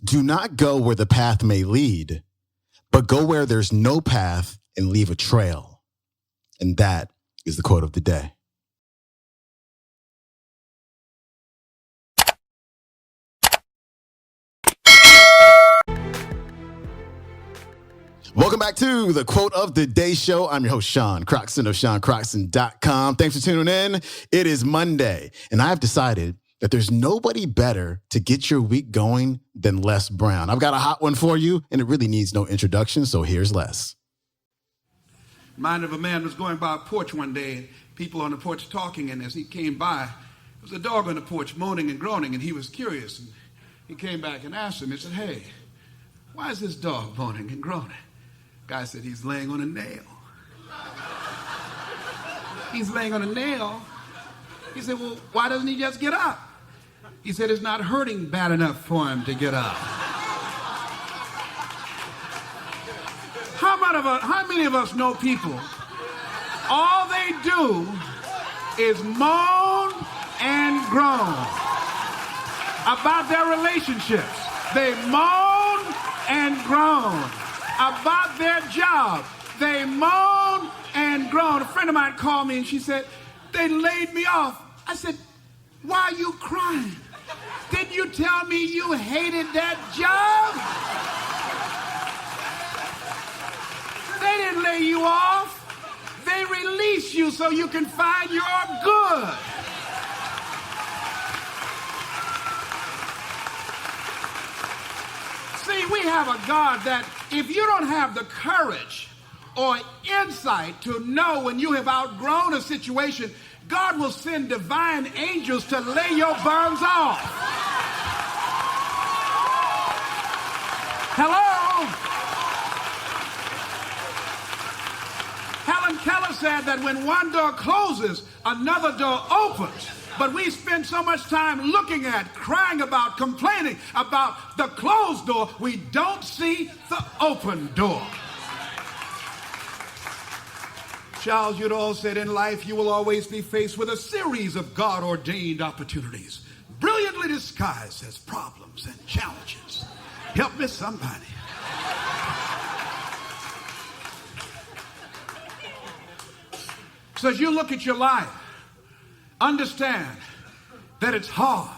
Do not go where the path may lead, but go where there's no path and leave a trail. And that is the quote of the day. Welcome back to the Quote of the Day show. I'm your host, Sean Croxton of SeanCroxton.com. Thanks for tuning in. It is Monday, and I've decided that there's nobody better to get your week going than Les Brown. I've got a hot one for you, and it really needs no introduction, so here's Les. Mind of a man was going by a porch one day, and people on the porch talking, and as he came by, there was a dog on the porch moaning and groaning, and he was curious. And he came back and asked him, he said, "Hey, why is this dog moaning and groaning?" Guy said, "He's laying on a nail." "He's laying on a nail?" He said, "Well, why doesn't he just get up?" He said, "It's not hurting bad enough for him to get up." How many of us know people, all they do is moan and groan about their relationships. They moan and groan about their job. They moan and groan. A friend of mine called me and she said, "They laid me off." I said, "Why are you crying? Didn't you tell me you hated that job?" They didn't lay you off. They release you so you can find your good. See, we have a God that if you don't have the courage or insight to know when you have outgrown a situation, God will send divine angels to lay your burdens off. Hello? Helen Keller said that when one door closes, another door opens. But we spend so much time looking at, crying about, complaining about the closed door, we don't see the open door. Charles Udall said, "In life you will always be faced with a series of God-ordained opportunities, brilliantly disguised as problems and challenges." Help me somebody. So as you look at your life, understand that it's hard.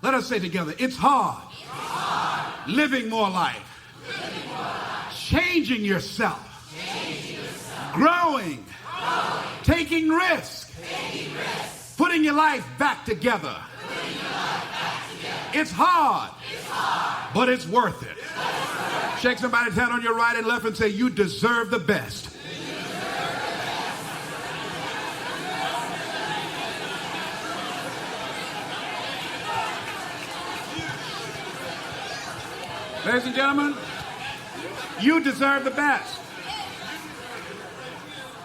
Let us say together, it's hard. It's hard. Living more life. Changing yourself. Growing. Taking risks. Putting your life back together. It's hard. But it's worth it. Shake somebody's hand on your right and left and say, "You deserve the best." Ladies and gentlemen, you deserve the best.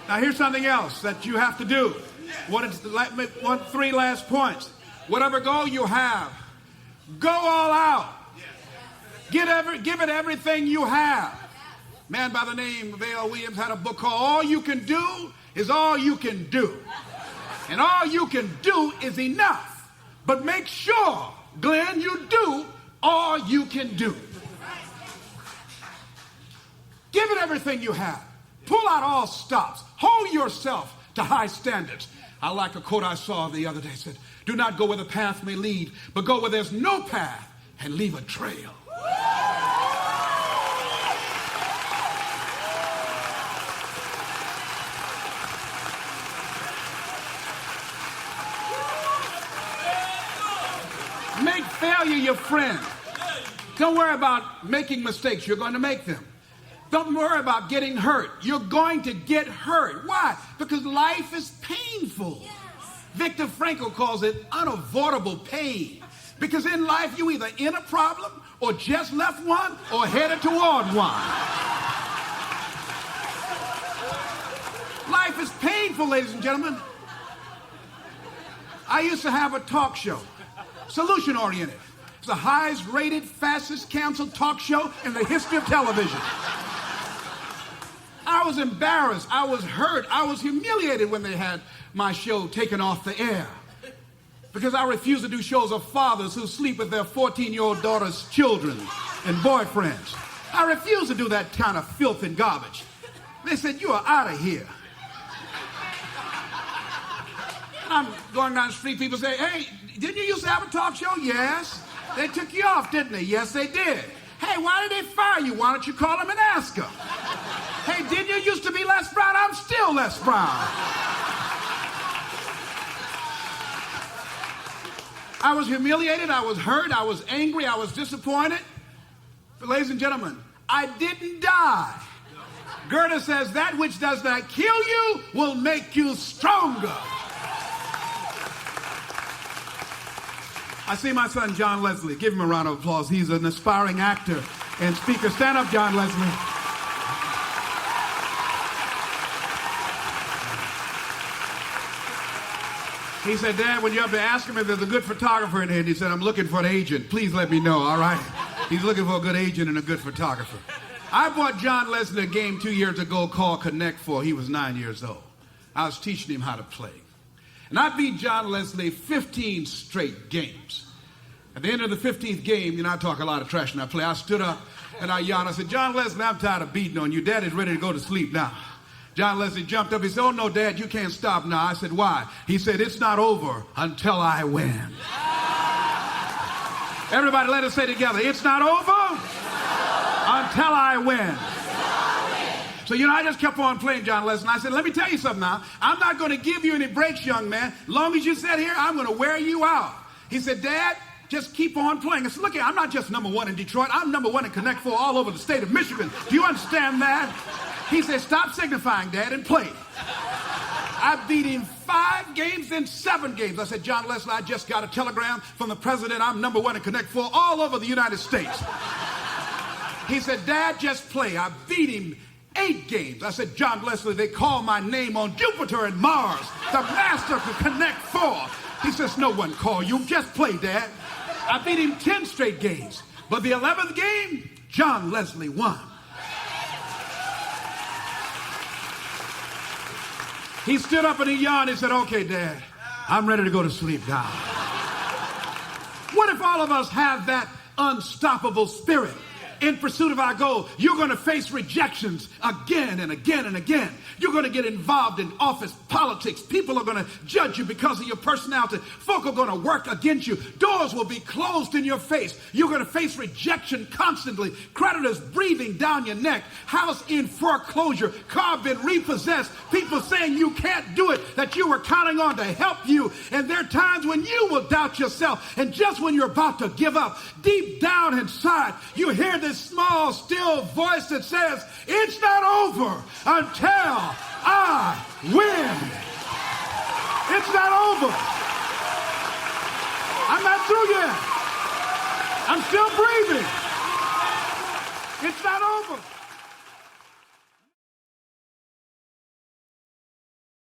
Now here's something else that you have to do. Three last points. Whatever goal you have, go all out. Give it everything you have. A man by the name of A.L. Williams had a book called "All You Can Do Is All You Can Do." And all you can do is enough. But make sure, Glenn, you do all you can do. Give it everything you have. Pull out all stops. Hold yourself to high standards. I like a quote I saw the other day. It said, "Do not go where the path may lead, but go where there's no path and leave a trail." Make failure your friend. Don't worry about making mistakes. You're going to make them. Don't worry about getting hurt. You're going to get hurt. Why? Because life is painful. Yes. Viktor Frankl calls it unavoidable pain. Because in life, you either in a problem or just left one or headed toward one. Life is painful, ladies and gentlemen. I used to have a talk show, solution-oriented. It's the highest rated, fastest canceled talk show in the history of television. I was embarrassed, I was hurt, I was humiliated when they had my show taken off the air. Because I refuse to do shows of fathers who sleep with their 14-year-old daughter's children. and boyfriends. I refuse to do that kind of filth and garbage. They said, you are out of here. I'm going down the street, people say, hey, didn't you used to have a talk show? Yes. They took you off, didn't they? Yes, they did. Hey, why did they fire you? Why don't you call them and ask them? Hey, didn't you used to be Les Brown? I'm still Les Brown. I was humiliated, I was hurt, I was angry, I was disappointed. But ladies and gentlemen, I didn't die. Goethe says that which does not kill you will make you stronger. I see my son, John Leslie. Give him a round of applause. He's an aspiring actor and speaker. Stand up, John Leslie. He said, Dad, when you have to ask him if there's a good photographer in here, and he said, I'm looking for an agent. Please let me know, all right? He's looking for a good agent and a good photographer. I bought John Leslie a game 2 years ago called Connect Four. He was 9 years old. I was teaching him how to play. And I beat John Leslie 15 straight games. At the end of the 15th game, you know, I talk a lot of trash when I play. I stood up and I yawned. I said, John Leslie, I'm tired of beating on you. Daddy's ready to go to sleep now. John Leslie jumped up. He said, oh, no, Dad, you can't stop now. I said, why? He said, it's not over until I win. Everybody, let us say together, it's not over until I win. So, you know, I just kept on playing John Leslie. I said, let me tell you something now. I'm not going to give you any breaks, young man. Long as you sit here, I'm going to wear you out. He said, Dad, just keep on playing. I said, look here, I'm not just number one in Detroit. I'm number one in Connect Four all over the state of Michigan. Do you understand that? He said, stop signifying, Dad, and play. I beat him 5 games and 7 games. I said, John Leslie, I just got a telegram from the president. I'm number one in Connect Four all over the United States. He said, Dad, just play. I beat him 8 games. I said, John Leslie, they call my name on Jupiter and Mars, the master of Connect Four. He says, no one call you. Just play, Dad. I beat him 10 straight games. But the 11th game, John Leslie won. He stood up and he yawned and said, okay, Dad, I'm ready to go to sleep now. What if all of us have that unstoppable spirit in pursuit of our goal? You're going to face rejections again and again and again. You're going to get involved in office politics. People are going to judge you because of your personality. Folk are going to work against you. Doors will be closed in your face. You're going to face rejection constantly. Creditors breathing down your neck. House in foreclosure. Car been repossessed. People saying you can't do it, that you were counting on to help you. And there are times when you will doubt yourself. And just when you're about to give up, deep down inside, you hear this small, still voice that says, it's not over until I win. It's not over. I'm not through yet. I'm still breathing. It's not over.